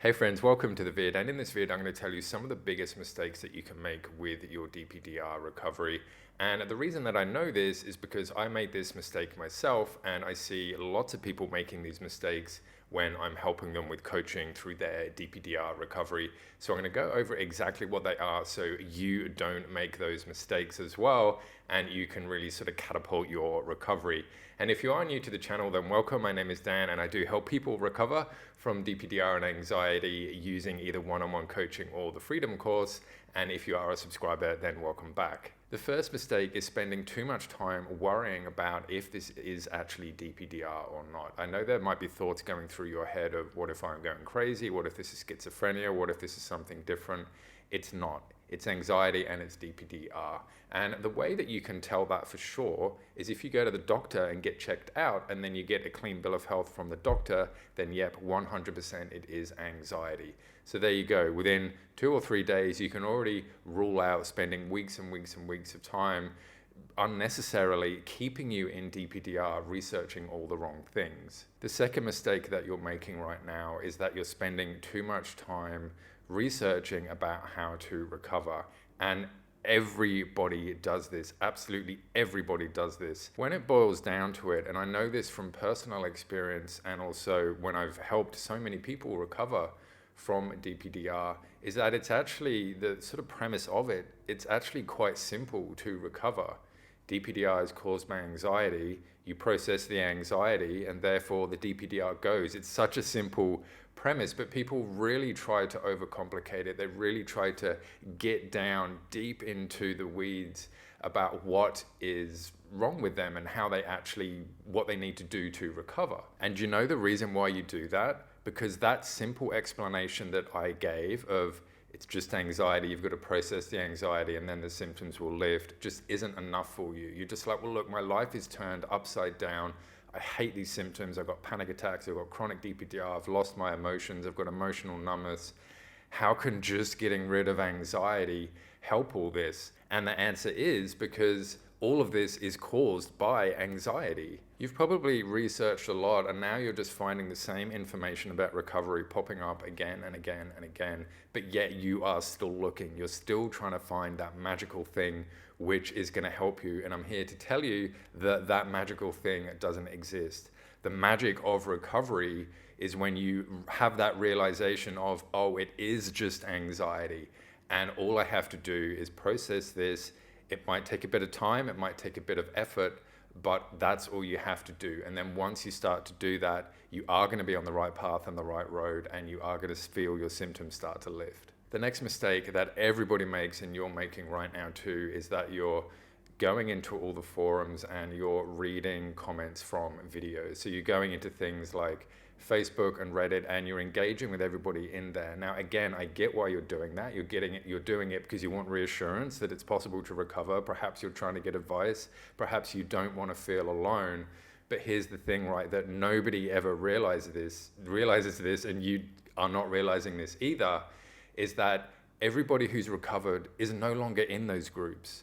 Hey friends, welcome to the vid, and in this vid I'm going to tell you some of the biggest mistakes that you can make with your DPDR recovery. And the reason that I know this is because I made this mistake myself, and I see lots of people making these mistakes when I'm helping them with coaching through their DPDR recovery. So I'm going to go over exactly what they are so you don't make those mistakes as well, and you can really sort of catapult your recovery. And if you are new to the channel, then welcome. My name is Dan, and I do help people recover from DPDR and anxiety using either one-on-one coaching or the Freedom course. And if you are a subscriber, then welcome back. The first mistake is spending too much time worrying about if this is actually DPDR or not. I know there might be thoughts going through your head of what if I'm going crazy? What if this is schizophrenia? What if this is something different? It's not. It's anxiety and it's DPDR. And the way that you can tell that for sure is if you go to the doctor and get checked out and then you get a clean bill of health from the doctor, then yep, 100% it is anxiety. So there you go. Within 2 or 3 days, you can already rule out spending weeks and weeks and weeks of time unnecessarily keeping you in DPDR researching all the wrong things. The second mistake that you're making right now is that you're spending too much time researching about how to recover. And everybody does this. Absolutely everybody does this. When it boils down to it, and I know this from personal experience and also when I've helped so many people recover from DPDR, is that it's actually the sort of premise of it. It's actually quite simple to recover. DPDR is caused by anxiety. You process the anxiety and therefore the DPDR goes. It's such a simple premise, but people really try to overcomplicate it. They really try to get down deep into the weeds about what is wrong with them and how they actually, what they need to do to recover. And you know the reason why you do that? Because that simple explanation that I gave of it's just anxiety, you've got to process the anxiety and then the symptoms will lift, just isn't enough for you. You're just like, well, look, my life is turned upside down. I hate these symptoms. I've got panic attacks. I've got chronic DPDR. I've lost my emotions. I've got emotional numbness. How can just getting rid of anxiety help all this? And the answer is because all of this is caused by anxiety. You've probably researched a lot and now you're just finding the same information about recovery popping up again and again and again, but yet you are still looking. You're still trying to find that magical thing which is going to help you. And I'm here to tell you that that magical thing doesn't exist. The magic of recovery is when you have that realization of, oh, it is just anxiety. And all I have to do is process this. It might take a bit of time, it might take a bit of effort, but that's all you have to do. And then once you start to do that, you are going to be on the right path and the right road, and you are going to feel your symptoms start to lift. The next mistake that everybody makes, and you're making right now too, is that you're going into all the forums and you're reading comments from videos. So you're going into things like Facebook and Reddit and you're engaging with everybody in there. Now, again, I get why you're doing that. You're doing it because you want reassurance that it's possible to recover. Perhaps you're trying to get advice. Perhaps you don't want to feel alone. But here's the thing, right, that nobody ever realizes this, and you are not realizing this either, is that everybody who's recovered is no longer in those groups.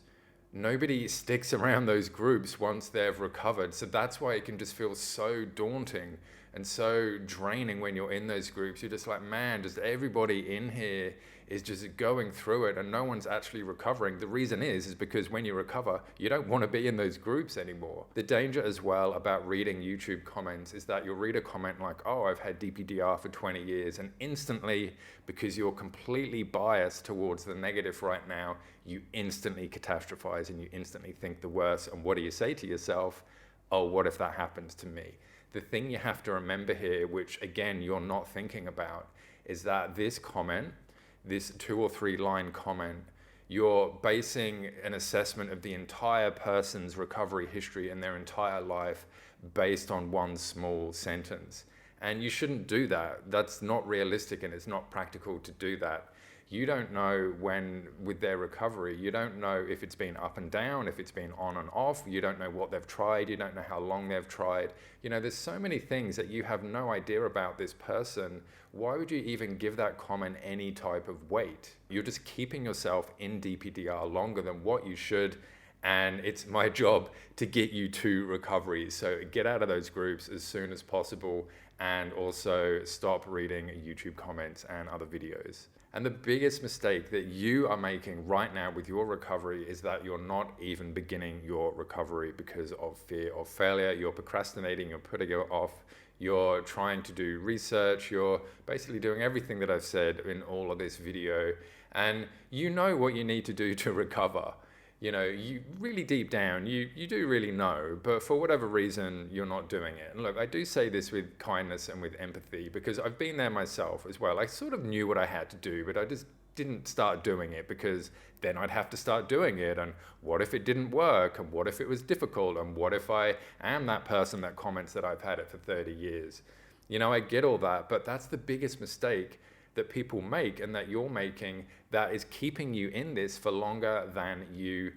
Nobody sticks around those groups once they've recovered. So that's why it can just feel so daunting and so draining when you're in those groups. You're just like, man, just everybody in here is just going through it and no one's actually recovering. The reason is because when you recover, you don't want to be in those groups anymore. The danger as well about reading YouTube comments is that you'll read a comment like, oh, I've had DPDR for 20 years. And instantly, because you're completely biased towards the negative right now, you instantly catastrophize and you instantly think the worst. And what do you say to yourself? Oh, what if that happens to me? The thing you have to remember here, which again, you're not thinking about, is that this comment, this 2 or 3 line comment, you're basing an assessment of the entire person's recovery history and their entire life based on one small sentence. And you shouldn't do that. That's not realistic and it's not practical to do that. You don't know when, with their recovery, you don't know if it's been up and down, if it's been on and off, you don't know what they've tried, you don't know how long they've tried. You know, there's so many things that you have no idea about this person. Why would you even give that comment any type of weight? You're just keeping yourself in DPDR longer than what you should, and it's my job to get you to recovery. So get out of those groups as soon as possible and also stop reading YouTube comments and other videos. And the biggest mistake that you are making right now with your recovery is that you're not even beginning your recovery because of fear of failure. You're procrastinating, you're putting it off, you're trying to do research, you're basically doing everything that I've said in all of this video, and you know what you need to do to recover. You know, you really deep down, you do really know, but for whatever reason, you're not doing it. And look, I do say this with kindness and with empathy because I've been there myself as well. I sort of knew what I had to do, but I just didn't start doing it because then I'd have to start doing it. And what if it didn't work? And what if it was difficult? And what if I am that person that comments that I've had it for 30 years? You know, I get all that, but that's the biggest mistake that people make and that you're making that is keeping you in this for longer than you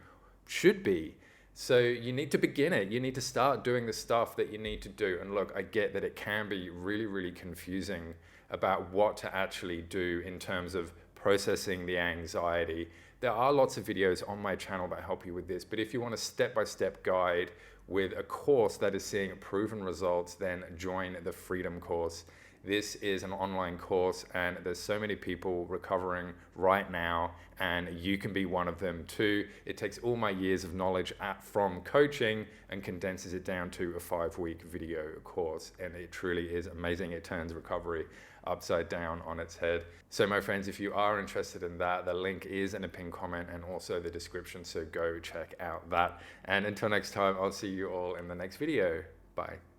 should be. So you need to begin it. You need to start doing the stuff that you need to do. And look, I get that it can be really, really confusing about what to actually do in terms of processing the anxiety. There are lots of videos on my channel that help you with this, but if you want a step-by-step guide with a course that is seeing proven results, then join the Freedom course. This is an online course and there's so many people recovering right now and you can be one of them too. It takes all my years of knowledge from coaching and condenses it down to a 5-week video course, and it truly is amazing. It turns recovery upside down on its head. So my friends, if you are interested in that, the link is in a pinned comment and also the description, so go check out that. And until next time, I'll see you all in the next video. Bye.